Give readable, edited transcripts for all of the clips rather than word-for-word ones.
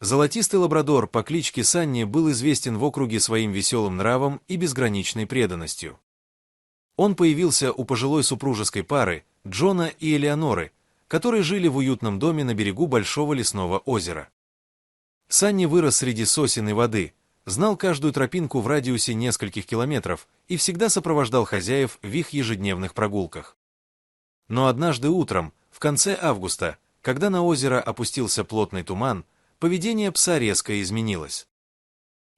Золотистый лабрадор по кличке Санни был известен в округе своим веселым нравом и безграничной преданностью. Он появился у пожилой супружеской пары Джона и Элеоноры, которые жили в уютном доме на берегу большого лесного озера. Санни вырос среди сосен и воды, знал каждую тропинку в радиусе нескольких километров и всегда сопровождал хозяев в их ежедневных прогулках. Но однажды утром, в конце августа, когда на озеро опустился плотный туман, поведение пса резко изменилось.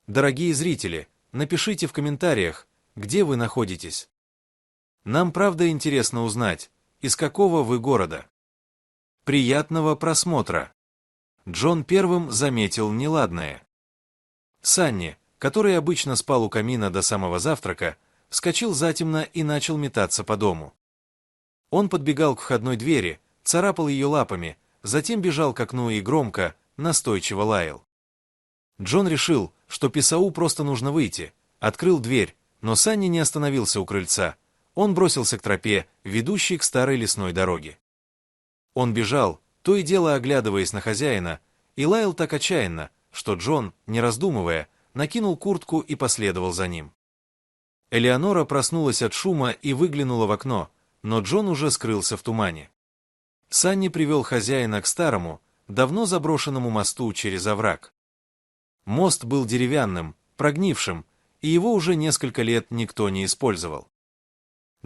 Дорогие зрители, напишите в комментариях, где вы находитесь. Нам правда интересно узнать, из какого вы города. Приятного просмотра! Джон первым заметил неладное. Санни, который обычно спал у камина до самого завтрака, вскочил затемно и начал метаться по дому. Он подбегал к входной двери, царапал ее лапами, затем бежал к окну и громко, настойчиво лаял. Джон решил, что Писау просто нужно выйти, открыл дверь, но Санни не остановился у крыльца. Он бросился к тропе, ведущей к старой лесной дороге. Он бежал, то и дело оглядываясь на хозяина, и лаял так отчаянно, что Джон, не раздумывая, накинул куртку и последовал за ним. Элеонора проснулась от шума и выглянула в окно, но Джон уже скрылся в тумане. Санни привел хозяина к старому, давно заброшенному мосту через овраг. Мост был деревянным, прогнившим, и его уже несколько лет никто не использовал.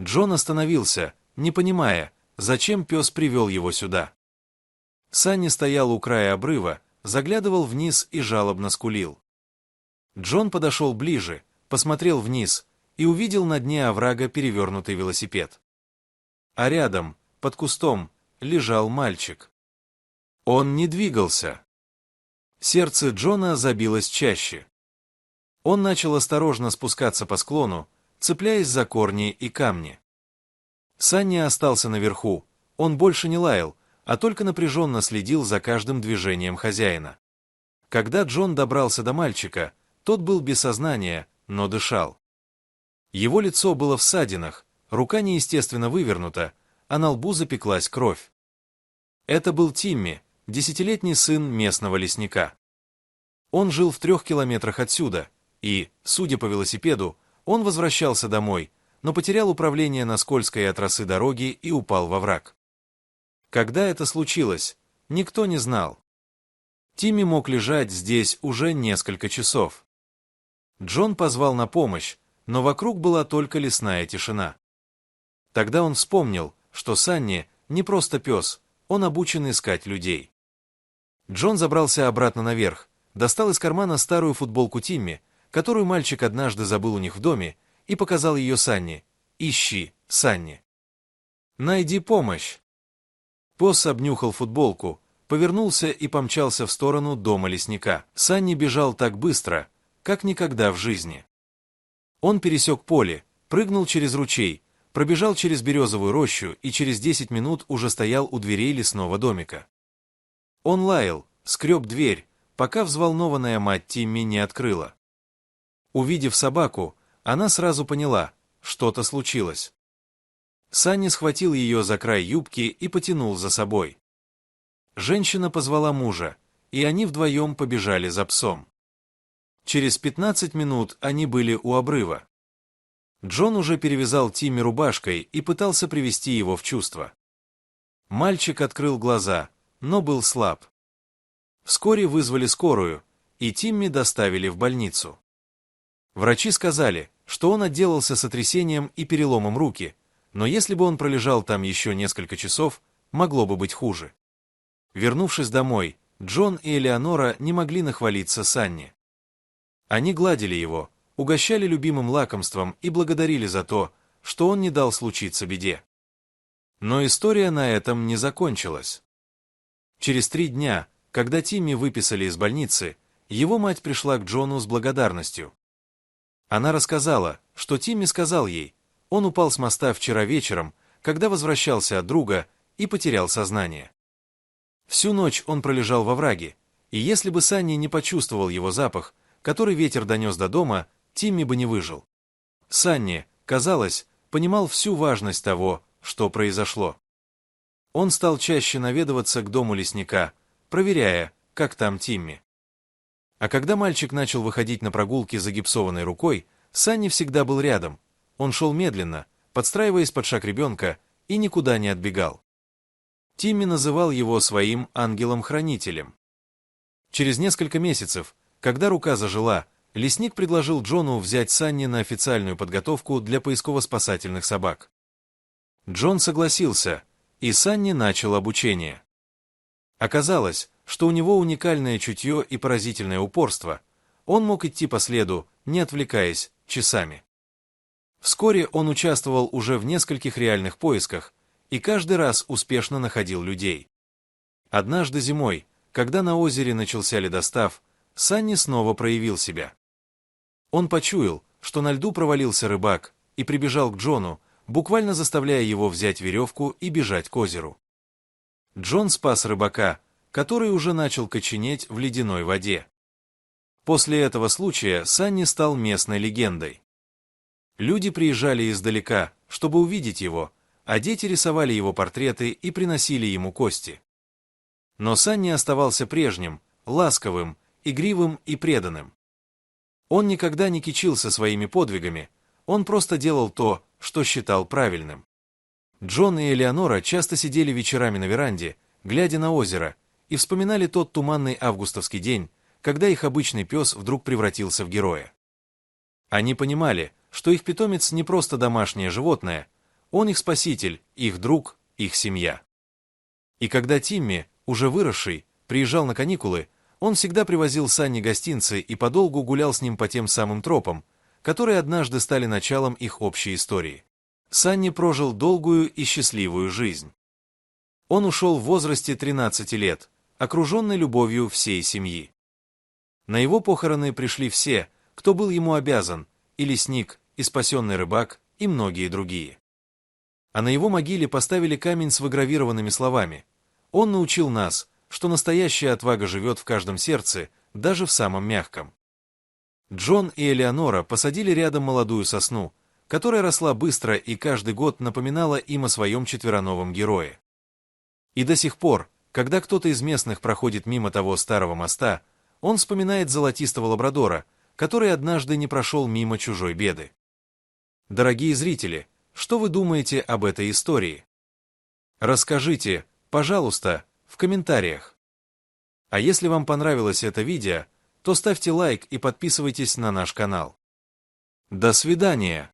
Джон остановился, не понимая, зачем пес привел его сюда. Санни стоял у края обрыва, заглядывал вниз и жалобно скулил. Джон подошел ближе, посмотрел вниз и увидел на дне оврага перевернутый велосипед. А рядом, под кустом, лежал мальчик. Он не двигался. Сердце Джона забилось чаще. Он начал осторожно спускаться по склону, цепляясь за корни и камни. Санни остался наверху, он больше не лаял, а только напряженно следил за каждым движением хозяина. Когда Джон добрался до мальчика, тот был без сознания, но дышал. Его лицо было в ссадинах, рука неестественно вывернута, а на лбу запеклась кровь. Это был Тимми, 10-летний сын местного лесника. Он жил в 3 километрах отсюда, и, судя по велосипеду, он возвращался домой, но потерял управление на скользкой от росы дороге и упал во враг. Когда это случилось, никто не знал. Тимми мог лежать здесь уже несколько часов. Джон позвал на помощь, но вокруг была только лесная тишина. Тогда он вспомнил, что Санни не просто пес, он обучен искать людей. Джон забрался обратно наверх, достал из кармана старую футболку Тимми, которую мальчик однажды забыл у них в доме, и показал ее Санни. «Ищи, Санни». «Найди помощь». Пес обнюхал футболку, повернулся и помчался в сторону дома лесника. Санни бежал так быстро, как никогда в жизни. Он пересек поле, прыгнул через ручей, пробежал через березовую рощу и через 10 минут уже стоял у дверей лесного домика. Он лаял, скреб дверь, пока взволнованная мать Тимми не открыла. Увидев собаку, она сразу поняла, что-то случилось. Санни схватил ее за край юбки и потянул за собой. Женщина позвала мужа, и они вдвоем побежали за псом. Через 15 минут они были у обрыва. Джон уже перевязал Тимми рубашкой и пытался привести его в чувство. Мальчик открыл глаза, но был слаб. Вскоре вызвали скорую, и Тимми доставили в больницу. Врачи сказали, что он отделался сотрясением и переломом руки, но если бы он пролежал там еще несколько часов, могло бы быть хуже. Вернувшись домой, Джон и Элеонора не могли нахвалиться Санни. Они гладили его, угощали любимым лакомством и благодарили за то, что он не дал случиться беде. Но история на этом не закончилась. Через 3 дня, когда Тимми выписали из больницы, его мать пришла к Джону с благодарностью. Она рассказала, что Тимми сказал ей, он упал с моста вчера вечером, когда возвращался от друга и потерял сознание. Всю ночь он пролежал во враге, и если бы Санни не почувствовал его запах, который ветер донес до дома, Тимми бы не выжил. Санни, казалось, понимал всю важность того, что произошло. Он стал чаще наведываться к дому лесника, проверяя, как там Тимми. А когда мальчик начал выходить на прогулки с загипсованной рукой, Санни всегда был рядом. Он шел медленно, подстраиваясь под шаг ребенка, и никуда не отбегал. Тимми называл его своим ангелом-хранителем. Через несколько месяцев, когда рука зажила, лесник предложил Джону взять Санни на официальную подготовку для поисково-спасательных собак. Джон согласился, и Санни начал обучение. Оказалось, что у него уникальное чутье и поразительное упорство. Он мог идти по следу, не отвлекаясь, часами. Вскоре он участвовал уже в нескольких реальных поисках и каждый раз успешно находил людей. Однажды зимой, когда на озере начался ледостав, Санни снова проявил себя. Он почуял, что на льду провалился рыбак, и прибежал к Джону, буквально заставляя его взять веревку и бежать к озеру. Джон спас рыбака, который уже начал коченеть в ледяной воде. После этого случая Санни стал местной легендой. Люди приезжали издалека, чтобы увидеть его, а дети рисовали его портреты и приносили ему кости. Но Санни оставался прежним, ласковым, игривым и преданным. Он никогда не кичился своими подвигами, он просто делал то, что считал правильным. Джон и Элеонора часто сидели вечерами на веранде, глядя на озеро, и вспоминали тот туманный августовский день, когда их обычный пес вдруг превратился в героя. Они понимали, что их питомец не просто домашнее животное, он их спаситель, их друг, их семья. И когда Тимми, уже выросший, приезжал на каникулы, он всегда привозил Санни гостинцы и подолгу гулял с ним по тем самым тропам, которые однажды стали началом их общей истории. Санни прожил долгую и счастливую жизнь. Он ушел в возрасте 13 лет, окруженный любовью всей семьи. На его похороны пришли все, кто был ему обязан, и лесник, и спасенный рыбак, и многие другие. А на его могиле поставили камень с выгравированными словами: «Он научил нас, что настоящая отвага живет в каждом сердце, даже в самом мягком». Джон и Элеонора посадили рядом молодую сосну, которая росла быстро и каждый год напоминала им о своем четвероногом герое. И до сих пор, когда кто-то из местных проходит мимо того старого моста, он вспоминает золотистого лабрадора, который однажды не прошел мимо чужой беды. Дорогие зрители, что вы думаете об этой истории? Расскажите, пожалуйста, в комментариях. А если вам понравилось это видео, то ставьте лайк и подписывайтесь на наш канал. До свидания!